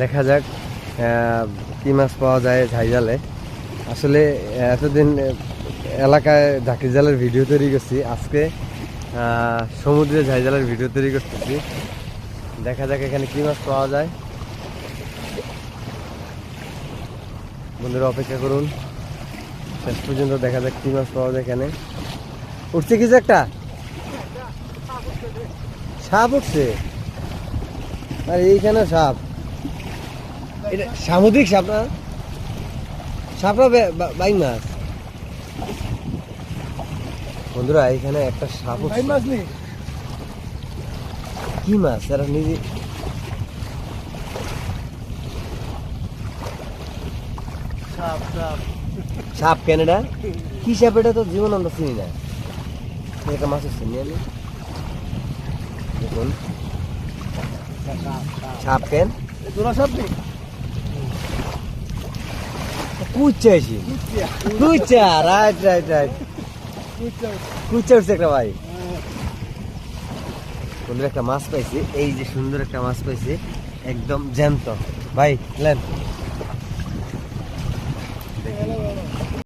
দেখা যাক কি মাছ পাওয়া যায় ঝাইজালে। আসলে এতদিন এলাকায় ঝাঁকি জালের ভিডিও তৈরি করছি, আজকে সমুদ্রে ঝাইজালের ভিডিও তৈরি করতেছি। দেখা যাক এখানে কি মাছ পাওয়া যায়। বন্ধুরা অপেক্ষা করুন, শেষ পর্যন্ত দেখা যাক কি মাছ পাওয়া যায়। এখানে উঠছে কিছু একটা, সাপ উঠছে। আর এইখানে সাপ, এটা সামুদ্রিক সাপ না? সাপরা বাইং মাছ। বন্ধুরা এখানে একটা সাপ উঠছে। কি মাছ এরা নিজে? সাপ ক্যানেডা কি সাপ? এটা তো জীবন আমরা চিনি না। একটা মাছ হচ্ছে নিয়ে আমি দেখুন, সাপ কেন কুচ্চা এসি কুচ্চা, রাইট রাইট রাইট, কুচ্চা উঠছে একটা ভাই। সুন্দর একটা মাছ পাইছি, এই যে সুন্দর একটা মাছ পাইছি, একদম জ্যান্ত ভাই। লেন